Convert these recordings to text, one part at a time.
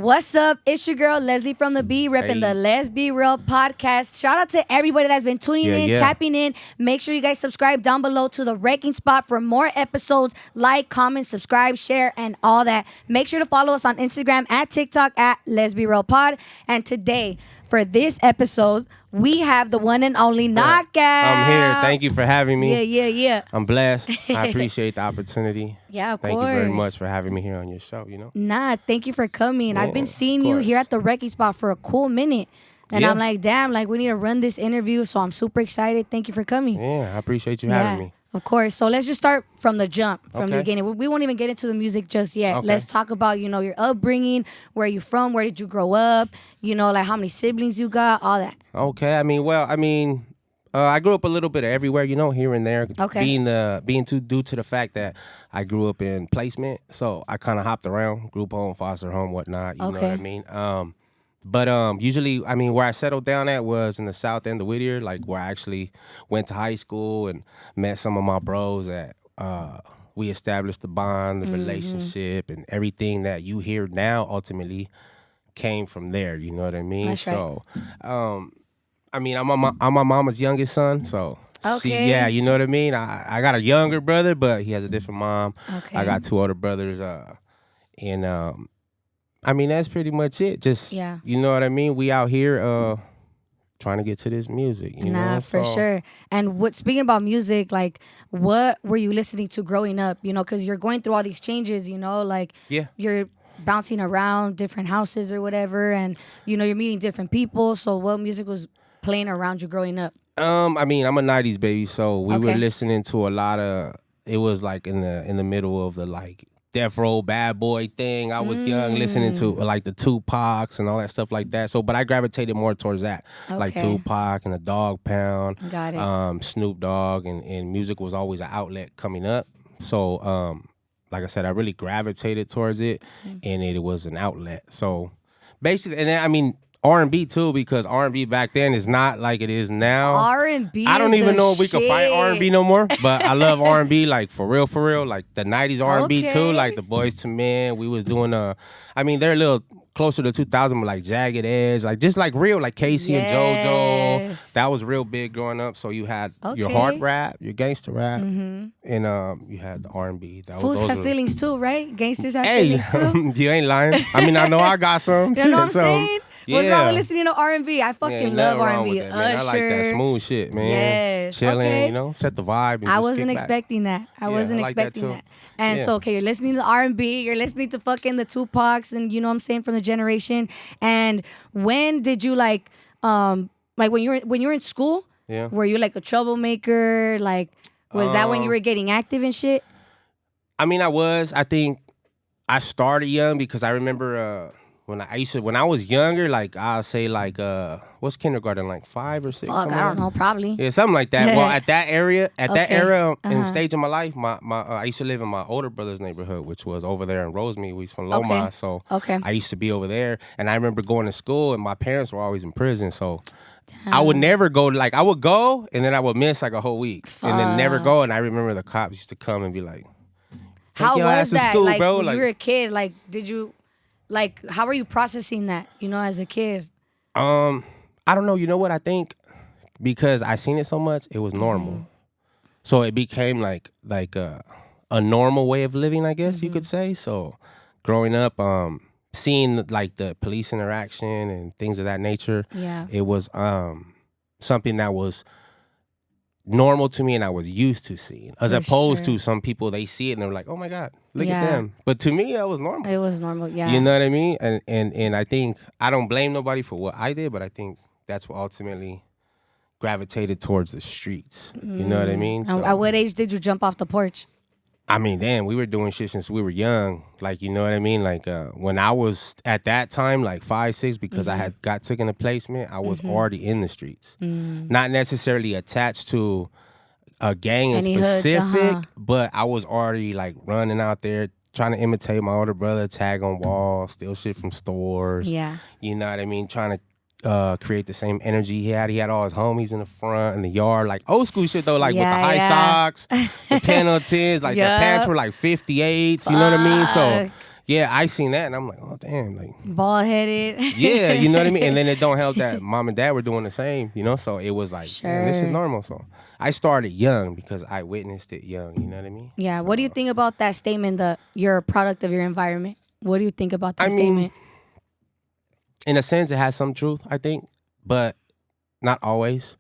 What's up? It's your girl Leslie from the B, repping the Let's Be Real podcast. Shout out to everybody that's been tuning in, tapping in. Make sure you guys subscribe down below to the Wrecking Spot for more episodes. Like, comment, subscribe, share, and all that. Make sure to follow us on Instagram and TikTok at Let's Be Real Pod. And today, for this episode, we have the one and only Knockout. I'm here. Thank you for having me. Yeah. I'm blessed. I appreciate the opportunity. Yeah, of course. Thank you very much for having me here on your show, Nah, thank you for coming. Yeah, I've been seeing you here at the Wrecking Spot for a cool minute. And I'm like, damn, we need to run this interview. So I'm super excited. Thank you for coming. Yeah, I appreciate you having me. Of course. So let's just start from the jump, from the beginning. We won't even get into the music just yet. Okay. Let's talk about, your upbringing, where you from, where did you grow up, like how many siblings you got, all that. Okay. I grew up a little bit of everywhere, here and there. Okay. Being due to the fact that I grew up in placement, so I kind of hopped around, group home, foster home, whatnot. You know what I mean? But usually, where I settled down at was in the south end of Whittier, like where I actually went to high school and met some of my bros that we established the bond, the relationship, and everything that you hear now ultimately came from there. You know what I mean? That's right. So, I'm my mama's youngest son, so. Okay. You know what I mean? I got a younger brother, but he has a different mom. Okay. I got two older brothers, that's pretty much it. Just, you know what I mean? We out here trying to get to this music, you know? For sure. And speaking about music, what were you listening to growing up? Because you're going through all these changes, you're bouncing around different houses or whatever, and, you're meeting different people. So what music was playing around you growing up? I'm a 90s baby, so we were listening to a lot of, it was in the middle of the Death Row Bad Boy thing. I was young, listening to the Tupacs and all that stuff like that. So, but I gravitated more towards that, like Tupac and the Dog Pound. Got it. Snoop Dogg, and music was always an outlet coming up. So, like I said, I really gravitated towards it, and it was an outlet. So, basically, and then R&B too, because R&B back then is not like it is now. R&B I don't even know if we shit. can find R&B no more, but I love R&B for real, like the 90s R&B too, like the Boys to Men. We was doing they're a little closer to 2000, but Jagged Edge, just real, Casey and JoJo. That was real big growing up. So you had your hard rap, your gangster rap, and you had the R&B. Fools have feelings too, right? Gangsters have feelings too. You ain't lying. I know I got some. You know what I'm saying? Yeah. What's wrong with listening to R&B? I fucking love R&B. I like that smooth shit, man. Yes. Chilling, set the vibe. And I wasn't expecting that. I wasn't expecting that. And so, you're listening to R&B, you're listening to fucking the Tupacs, and you know what I'm saying, from the generation. And when did you when you were in school? Yeah. Were you a troublemaker? Was that when you were getting active and shit? I was. I think I started young because I remember. When I was younger, I'll say what's kindergarten, 5 or 6? Fuck, I don't know, probably. Yeah, something like that. Well, at that era and stage of my life, I used to live in my older brother's neighborhood, which was over there in Rosemead. We was from Loma, so I used to be over there. And I remember going to school, and my parents were always in prison, so I would never go. I would go, and then I would miss a whole week, and then never go. And I remember the cops used to come and be like, "How was that? School, bro?" When you were a kid, did you? How are you processing that, as a kid? I don't know. You know what I think? Because I seen it so much, it was normal. So it became a normal way of living, I guess you could say. So growing up, seeing the police interaction and things of that nature, it was something that was normal to me and I was used to seeing, as opposed to some people, they see it and they're like, oh my God, look at them. But to me, that was normal. It was normal, yeah. You know what I mean? And I think, I don't blame nobody for what I did, but I think that's what ultimately gravitated towards the streets. You know what I mean? So, at what age did you jump off the porch? Damn, we were doing shit since we were young. You know what I mean? When I was at that time, 5, 6, because I had got taken to placement, I was already in the streets. Not necessarily attached to a gang in specific, but I was already running out there, trying to imitate my older brother, tag on walls, steal shit from stores. Yeah. You know what I mean? Trying to create the same energy he had. He had all his homies in the front, in the yard, old school shit though, with the high socks, the panel tins, the pants were 58s, you know what I mean? So Yeah, I seen that, and I'm like, oh damn, like bald headed. yeah, you know what I mean. And then it don't help that mom and dad were doing the same, you know. So it was like, damn, this is normal. So I started young because I witnessed it young. You know what I mean? Yeah. So, What do you think about that statement? That you're a product of your environment. What do you think about that statement? In a sense, it has some truth, I think, but not always,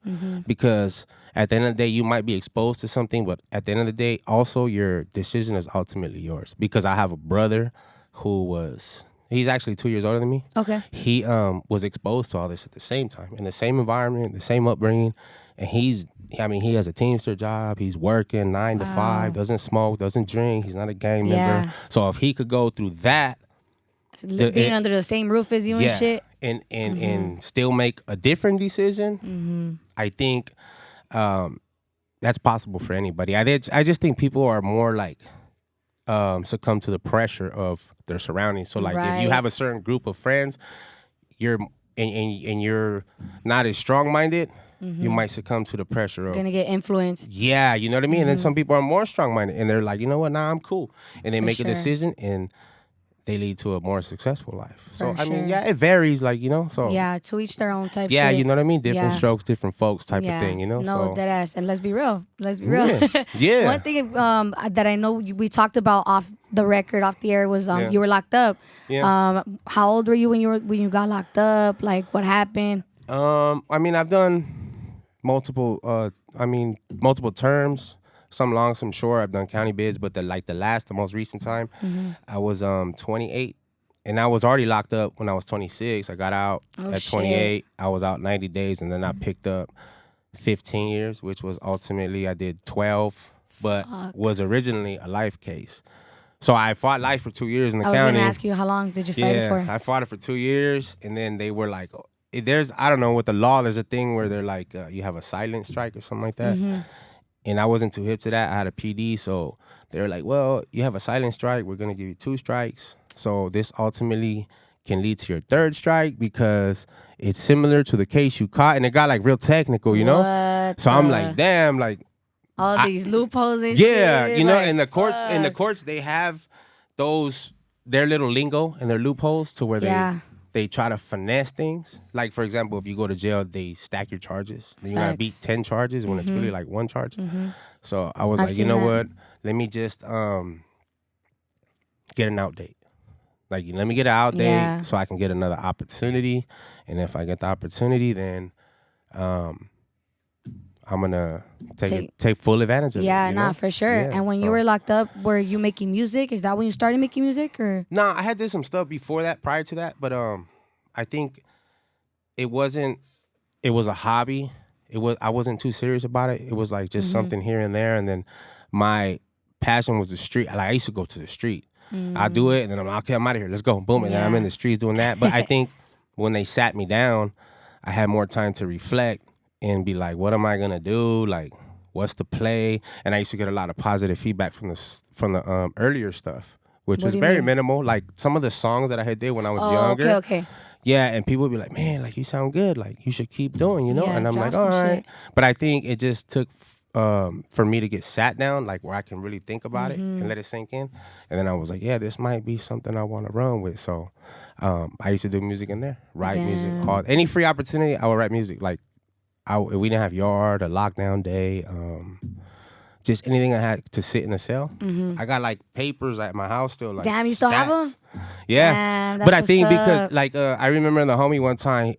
because at the end of the day, you might be exposed to something, but at the end of the day, also your decision is ultimately yours. Because I have a brother he's actually 2 years older than me. Okay. He was exposed to all this at the same time, in the same environment, the same upbringing, and he has a Teamster job. He's working 9 to 5, doesn't smoke, doesn't drink. He's not a gang member. So if he could go through that, being under the same roof as you and shit, and still make a different decision, I think that's possible for anybody. I just think people are more like succumb to the pressure of their surroundings. So like if you have a certain group of friends, you're not as strong-minded, you might succumb to the pressure of gonna get influenced. Yeah, you know what I mean? And then some people are more strong-minded and they're like, you know what, nah, I'm cool. And they make a decision and they lead to a more successful life. So, I mean, yeah, it varies, like, you know, so. Yeah, to each their own type shit. Yeah, you know what I mean? Different strokes, different folks type of thing, you know? No, so. dead ass. And let's be real. Yeah. One thing that I know we talked about off the record, off the air, was you were locked up. Yeah. How old were you when you got locked up? Like, what happened? I mean, I've done multiple terms. Some long, some short. I've done county bids, but the most recent time, I was 28, and I was already locked up when I was 26. I got out at 28. I was out 90 days, and then I picked up 15 years, which was ultimately I did 12, but was originally a life case. So I fought life for 2 years in the county. I was going to ask you, how long did you fight it for? I fought it for 2 years, and then they were like, I don't know, with the law, there's a thing where they're like, you have a silent strike or something like that. And I wasn't too hip to that. I had a PD, so they were like, well, you have a silent strike. We're going to give you 2 strikes. So this ultimately can lead to your 3rd strike because it's similar to the case you caught. And it got like real technical, you know? So I'm like, damn, like. All these loopholes and shit. Yeah, you know, like, in the courts, they have their little lingo and their loopholes to where they try to finesse things. Like, for example, if you go to jail, they stack your charges. Then you got to beat 10 charges when it's really like 1 charge. So I was like, you know what? Let me just get an out date. Like, let me get an out date so I can get another opportunity. And if I get the opportunity, then I'm going to take full advantage of it. Yeah, nah, for sure. Yeah, and when you were locked up, were you making music? Is that when you started making music? Or I had did some stuff before that, prior to that. But I think it was a hobby. I wasn't too serious about it. It was like just something here and there. And then my passion was the street. Like, I used to go to the street. I do it, and then I'm like, okay, I'm out of here. Let's go. Boom. And then I'm in the streets doing that. But I think when they sat me down, I had more time to reflect and be like, what am I gonna do? Like, what's the play? And I used to get a lot of positive feedback from the earlier stuff, which was very minimal. Like some of the songs that I had did when I was younger. Okay. Yeah, and people would be like, man, like you sound good. Like you should keep doing, you know? And I'm like, all right. But I think it just took for me to get sat down, like where I can really think about it and let it sink in. And then I was like, yeah, this might be something I want to run with. So I used to do music in there, write music. Any free opportunity, I would write music. Like, we didn't have yard, a lockdown day, just anything I had to sit in a cell. I got like papers at my house still. Like, damn, you still have them? Yeah. Damn, but I think because like I remember the homie one time,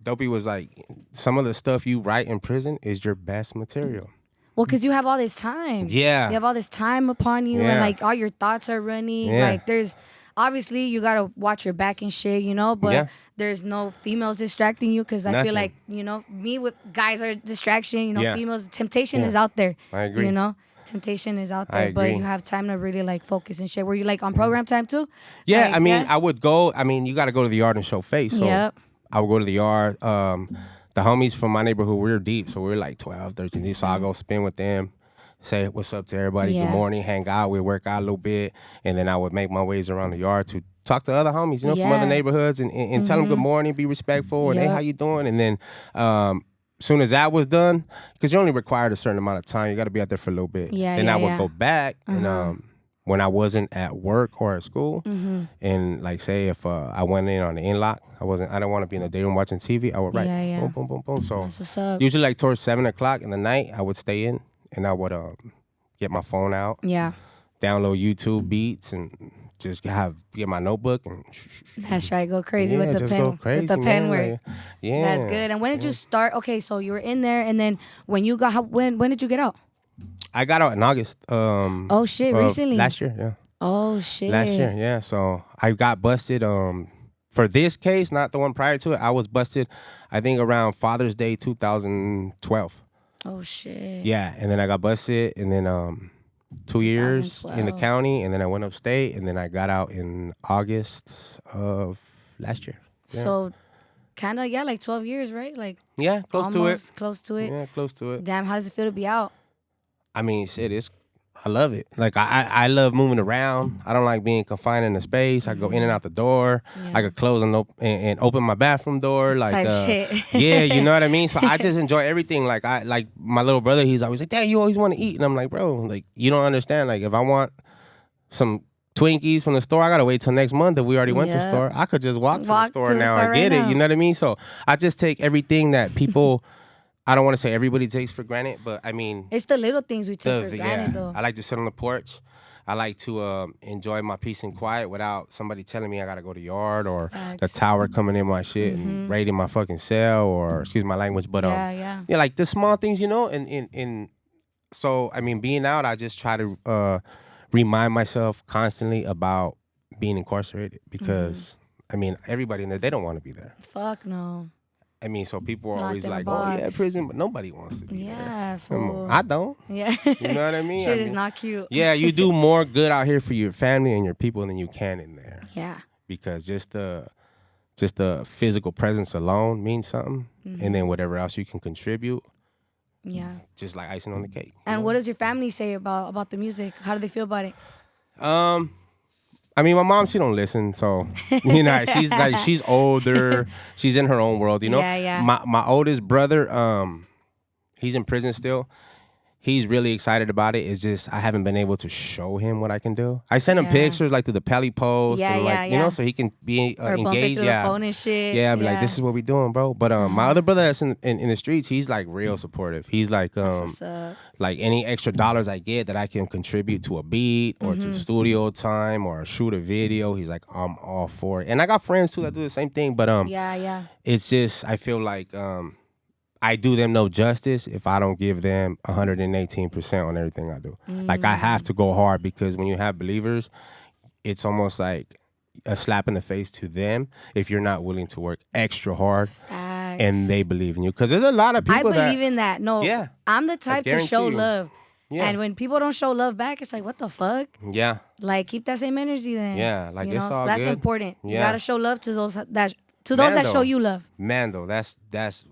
Dopey was like, some of the stuff you write in prison is your best material. Well, because you have all this time. Yeah. You have all this time upon you and like all your thoughts are running. Yeah. Like there's, obviously you got to watch your back and shit, you know, but there's no females distracting you because I feel like, you know, me with guys are distraction, you know, females, temptation is out there. I agree. You know, temptation is out there, but you have time to really like focus and shit. Were you like on program time too? Yeah, like, I mean, I would go, you got to go to the yard and show face. So I would go to the yard. The homies from my neighborhood, we were deep, so we were like 12, 13. So I'll go spin with them, say what's up to everybody, good morning, hang out, we work out a little bit, and then I would make my ways around the yard to talk to other homies, you know, from other neighborhoods and tell them good morning, be respectful, and hey, how you doing? And then soon as that was done, because you're only required a certain amount of time, you got to be out there for a little bit. Then I would go back and when I wasn't at work or at school. And like say if I went in on the in-lock, I didn't want to be in the day room watching TV. I would write boom, boom, boom, boom. So that's what's up. usually like towards 7:00 in the night, I would stay in and I would get my phone out. Yeah. Download YouTube beats and just get my notebook and that's right. Go crazy with the just pen. Go crazy, with the pen man. work. Like, yeah. That's good. And when did you start? Okay, so you were in there, and then when you got when did you get out? I got out in August. Oh shit! Recently. Last year, yeah. Oh shit! Last year, yeah. So I got busted. For this case, not the one prior to it, I was busted. I think around Father's Day 2012. Oh shit! Yeah, and then I got busted, and then 2 years in the county, and then I went upstate, and then I got out in August of last year. Yeah. So, kind of like 12 years, right? Like yeah, close to it. Close to it. Yeah, close to it. Damn, how does it feel to be out? I mean, shit, I love it. Like I love moving around. I don't like being confined in a space. I go in and out the door. Yeah. I could close and open my bathroom door. Like type shit. Yeah, you know what I mean? So I just enjoy everything. Like my little brother, he's always like, Dad, you always want to eat. And I'm like, bro, like you don't understand. Like if I want some Twinkies from the store, I gotta wait till next month if we already went to the store. I could just walk to the store now and get it. You know what I mean? So I just take everything that people I don't want to say everybody takes for granted, but I mean... It's the little things we take for granted, though. I like to sit on the porch. I like to enjoy my peace and quiet without somebody telling me I got to go to yard or the tower coming in my shit and raiding my fucking cell or, excuse my language, but yeah, like the small things, you know? And so, I mean, being out, I just try to remind myself constantly about being incarcerated because, I mean, everybody in there, they don't want to be there. Fuck no. I mean, so people are always like, oh, yeah, prison, but nobody wants to be there. Yeah, fool. I don't. Yeah. You know what I mean? Shit is not cute. Yeah, you do more good out here for your family and your people than you can in there. Yeah. Because just the physical presence alone means something. And then whatever else you can contribute. Yeah. Just like icing on the cake. And what does your family say about the music? How do they feel about it? I mean, my mom, she don't listen, so you know, she's older, she's in her own world, you know. Yeah. My oldest brother, he's in prison still. He's really excited about it. It's just I haven't been able to show him what I can do. I send him pictures like through the Peli post, and you know, so he can be engaged. Through the phone and shit. Yeah, I'd be like, this is what we doing, bro. But my other brother that's in the streets, he's like real supportive. He's like like any extra dollars I get that I can contribute to a beat or to studio time or shoot a video, he's like, I'm all for it. And I got friends too that do the same thing. But it's just I feel like I do them no justice if I don't give them 118% on everything I do. Like I have to go hard because when you have believers, it's almost like a slap in the face to them if you're not willing to work extra hard. Facts. And they believe in you. Because there's a lot of people I believe in that. No, yeah, I'm the type to show love. Yeah. And when people don't show love back, it's like, what the fuck? Yeah. Like, keep that same energy then. Yeah, like it's all so that's good. important. Yeah. You gotta show love to those that show you love. Mando, that's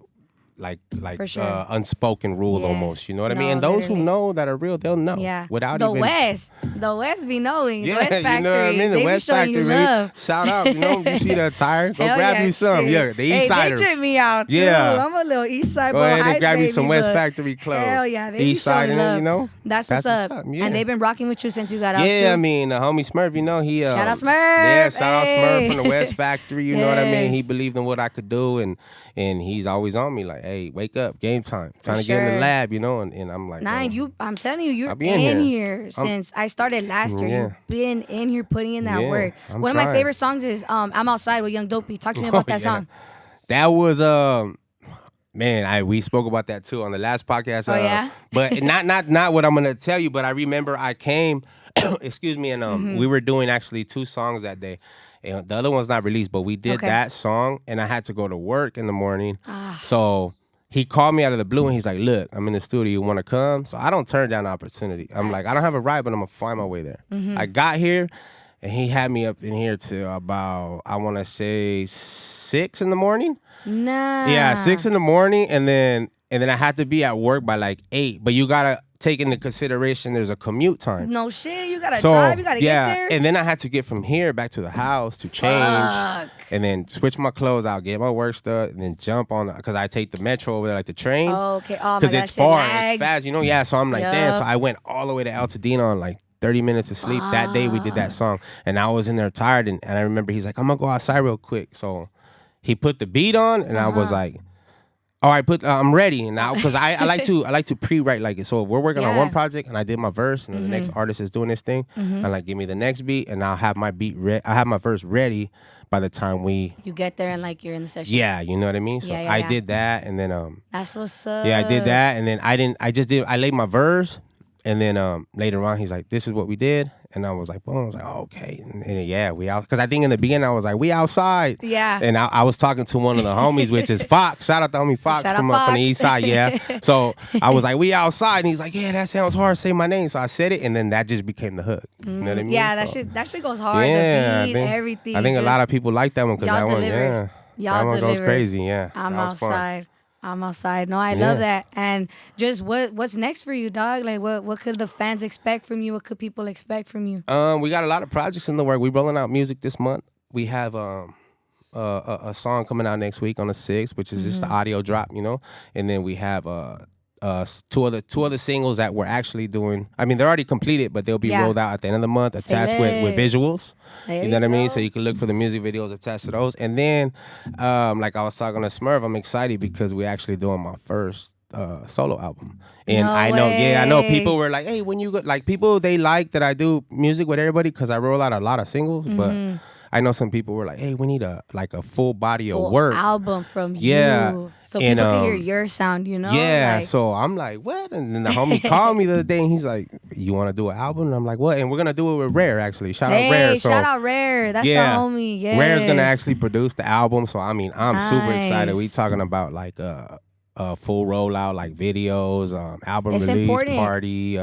like sure. Unspoken rule almost, you know what I mean? And literally. those who know that are real, they'll know. Yeah. Without the even... West be knowing. Yeah, West Factory. you know what I mean? The West Factory, love. Shout out, you know, you see the attire, go grab you some. Shit. Yeah, the East Sider. They drip me out too. Yeah. I'm a little East Side Go boy. ahead and grab you some West but Factory clothes. Hell yeah, they East be showing Side, love. you know? That's what's up. Yeah. And they've been rocking with you since you got out Yeah, too. I mean, the homie Smurf, you know, he... shout out Smurf. Yeah, shout out Smurf from the West Factory, you know what I mean? He believed in what I could do, and he's always on me like, hey, wake up, game time. Trying to get in the lab, you know, and I'm like... I'm telling you, you're been in here since I started last year. Yeah. You've been in here putting in that work. One of my favorite songs is I'm Outside with Young Dopey. Talk to me about that song. That was... Man, we spoke about that too on the last podcast. Yeah? But not what I'm gonna tell you. But I remember I came, excuse me, and we were doing actually 2 songs that day. And the other one's not released, but we did that song, and I had to go to work in the morning. So he called me out of the blue, and he's like, "Look, I'm in the studio. You want to come?" So I don't turn down the opportunity. I'm like, I don't have a ride, but I'm gonna find my way there. I got here, and he had me up in here to about, I want to say 6 in the morning. Nah. Yeah, 6 in the morning, and then and then I had to be at work by like 8. But you gotta take into consideration there's a commute time. No shit, you gotta drive, you gotta get there. And then I had to get from here back to the house to change, and then switch my clothes out, get my work stuff, and then jump on because I take the metro over there, like the train. Oh, okay. Oh, because it's far, it's fast, you know. Yeah, so I'm like, damn. So I went all the way to Altadena on like 30 minutes of sleep. That day we did that song, and I was in there tired, and I remember he's like, I'm gonna go outside real quick. So he put the beat on, and I was like, all right, I'm ready now, because I like to pre-write like it. So if we're working on one project and I did my verse, and the next artist is doing this thing, and like give me the next beat, and I'll have my beat I have my verse ready by the time you get there and like you're in the session. Yeah, you know what I mean. So I did that, and then that's what's up. Yeah, I did that, and then I laid my verse, and then later on he's like, this is what we did. And I was like, boom. I was like, oh, okay. And yeah, we out. Because I think in the beginning I was like, we outside. Yeah. And I was talking to one of the homies, which is Fox. Shout out to homie Fox from the east side. Yeah. So I was like, we outside. And he's like, yeah, that sounds hard. Say my name. So I said it. And then that just became the hook. You know what I mean? Yeah, that shit goes hard. Yeah, the beat, everything. I think a lot of people like that one because that one, Y'all that one goes crazy. Yeah. I'm outside. I'm outside. No, I love that. And just what's next for you, dog? Like what could the fans expect from you? What could people expect from you? We got a lot of projects in the work. We're rolling out music this month. We have a song coming out next week on the 6th, which is just the audio drop, you know. And then we have two other singles that we're actually doing. I mean, they're already completed, but they'll be rolled out at the end of the month, attached with visuals. You know what I mean? So you can look for the music videos attached to those. And then, like I was talking to Smurf, I'm excited because we're actually doing my first solo album. And I know people were like, hey, when you go, like people, they like that I do music with everybody because I roll out a lot of singles, but I know some people were like, hey, we need a full body of work. Album from you. So people can hear your sound, you know? Yeah, so I'm like, what? And then the homie called me the other day, and he's like, you want to do an album? And I'm like, what? And we're going to do it with Rare, actually. Shout out Rare. Shout out Rare. That's the homie, yes. Rare's going to actually produce the album, so I mean, I'm super excited. We talking about like a full rollout, like videos, album release party,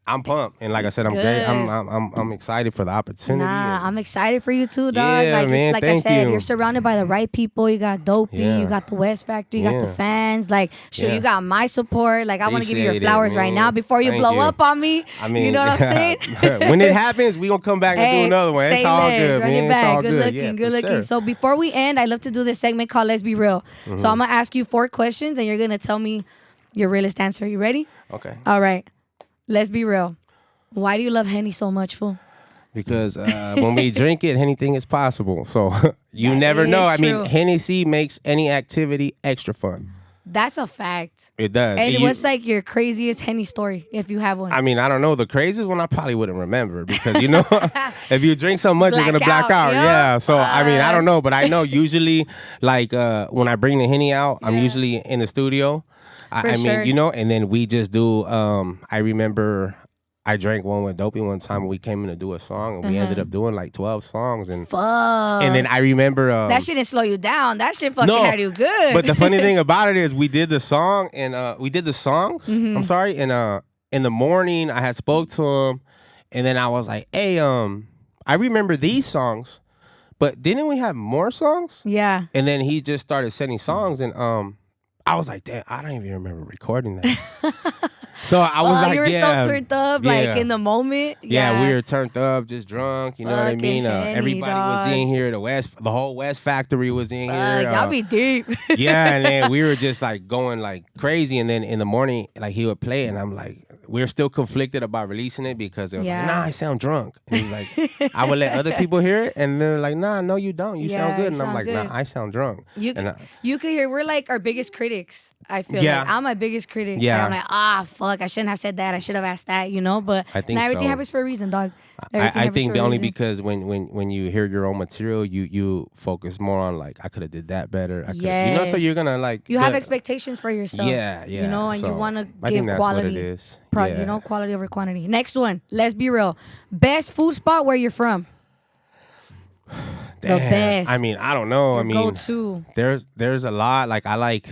I'm pumped, and like I said, I'm great. I'm excited for the opportunity. I'm excited for you too, dog. Yeah, man, like I said, you're surrounded by the right people. You got Dopey, you got the West Factory, you got the fans. Like, you got my support. Like, I want to give you your flowers right now before you blow up on me. I mean, you know what I'm saying? When it happens, we gonna come back and do another one. It's all good, man. It's all good. Good looking. Sure. So before we end, I love to do this segment called Let's Be Real. So I'm gonna ask you 4 questions, and you're gonna tell me your realest answer. You ready? Okay. All right. Let's be real. Why do you love Henny so much, fool? Because when we drink it, anything is possible. So you never know. I mean, Hennessy makes any activity extra fun. That's a fact. It does. And what's like your craziest Henny story, if you have one? I mean, I don't know. The craziest one I probably wouldn't remember because, you know, if you drink so much, you're going to black out. Yeah. So, I mean, I don't know. But I know usually, like, when I bring the Henny out, I'm usually in the studio. I mean, you know, and then we just do, I remember I drank one with Dopey one time and we came in to do a song and we ended up doing like 12 songs. And and then I remember that shit didn't slow you down. That shit fucking had you good. But the funny thing about it is we did the song and we did the songs. I'm sorry. And in the morning I had spoke to him and then I was like, hey, I remember these songs, but didn't we have more songs? Yeah. And then he just started sending songs and I was like, damn, I don't even remember recording that. So I was like, you were so turned up, like in the moment. Yeah, we were turned up, just drunk. You know what I mean? Everybody was in here. The whole West Factory was in here. Y'all be deep. Yeah, and then we were just like going like crazy. And then in the morning, like he would play, it, and I'm like, we're still conflicted about releasing it because it was like, nah, I sound drunk. And he's like, I would let other people hear it, and they're like, nah, no, you don't. You sound good. And I'm like, nah, I sound drunk. You could hear. We're like our biggest critics. I feel like I'm my biggest critic. Yeah, and I'm like, fuck, I shouldn't have said that. I should have asked that, you know. But I think everything happens for a reason, dog. I think only because when you hear your own material, you focus more on like I could have did that better. You know, so you're gonna like you have expectations for yourself. Yeah. You know, and you want to give I think that's quality. What it is. You know, quality over quantity. Next one. Let's be real. Best food spot where you're from. Damn. The best. I mean, I don't know. I mean, go-to. There's a lot. Like I like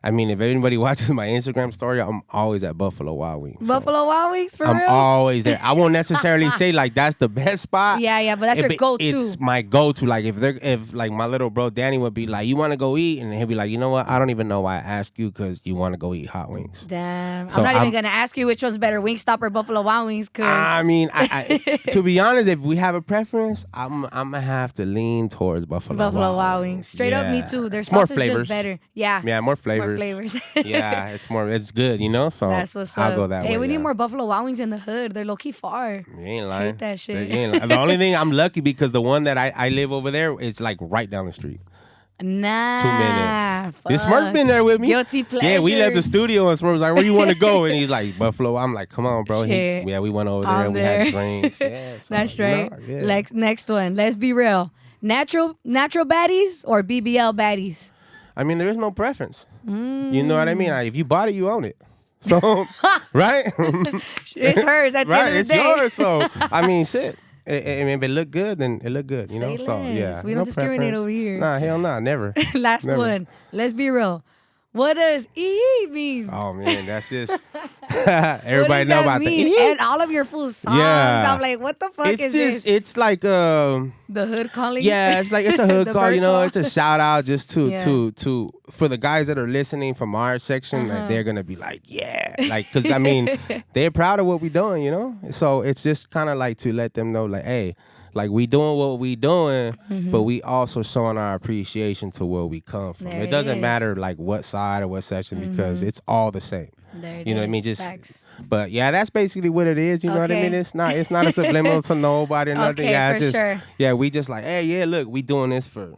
I mean, if anybody watches my Instagram story, I'm always at Buffalo Wild Wings. Buffalo Wild Wings, for real? I'm always there. I won't necessarily say like that's the best spot. Yeah, but that's your go-to. It's my go-to. Like if like my little bro Danny would be like, you want to go eat? And he'll be like, you know what? I don't even know why I asked you because you want to go eat hot wings. Damn. So I'm not even going to ask you which one's better, Wingstop or Buffalo Wild Wings. I mean, I to be honest, if we have a preference, I'm going to have to lean towards Buffalo Wild Wings. Straight up, me too. Their sauce is just better. Yeah. Yeah, more flavors. Yeah, it's good, you know? So that's what's I'll up. go that way. Hey, we need more Buffalo Wild Wings in the hood. They're low-key far. You ain't lying. Hate that shit. The only thing, I'm lucky because the one that I live over there is like right down the street. Nah. 2 minutes. This Smurf been there with me. Guilty pleasure. Yeah, we left the studio and Smurf was like, where you want to go? And he's like, Buffalo. I'm like, come on, bro. Shit. We went over there and we had drinks. Yeah, so, that's right. Next one. Let's be real. Natural baddies or BBL baddies? I mean, there is no preference. You know what I mean? If you bought it, you own it. So, right? It's hers at the end of the it's day. yours. So, I mean, shit. If it look good, then it look good, you know? Say So, less. yeah. We don't discriminate over here. Nah, hell nah, never. Last never. one. Let's be real. What does EE mean? Oh, man, that's just... Everybody know about that. And all of your full songs. Yeah. I'm like, what the fuck is this? It's like... the hood calling? Yeah, it's a hood call, you know? It's a shout out just to for the guys that are listening from our section, like, they're going to be like, yeah. Like, because, I mean, they're proud of what we're doing, you know? So it's just kind of like to let them know, like, hey... Like, we doing what we doing, but we also showing our appreciation to where we come from. It doesn't matter, like, what side or what section, because it's all the same. You know what I mean? But, yeah, that's basically what it is. You know what I mean? It's not a subliminal to nobody or nothing. Okay, yeah, for sure. Yeah, we just like, hey, yeah, look, we doing this for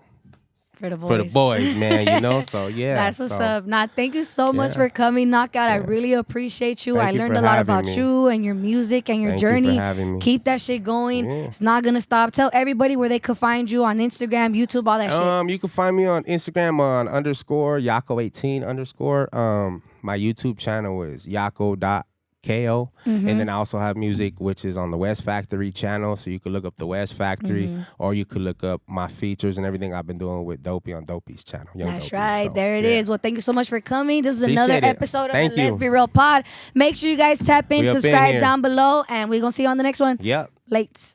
the boys. For the boys, man, you know? So, yeah. That's what's up. Nah, thank you so much for coming, Knockout. I really appreciate you. Thank I learned a lot about you and your music and your journey. You for having me. Keep that shit going. Yeah. It's not going to stop. Tell everybody where they could find you on Instagram, YouTube, all that shit. You can find me on Instagram on _Yako18_. My YouTube channel is Yako.ko. And then I also have music, which is on the West Factory channel. So you could look up the West Factory, or you could look up my features and everything I've been doing with Dopey on Dopey's channel. That's Dopey. Right. So, there it is. Well, thank you so much for coming. This is another episode of the Let's Be Real Pod. Make sure you guys tap in, subscribe down below, and we're going to see you on the next one. Yep. Lates.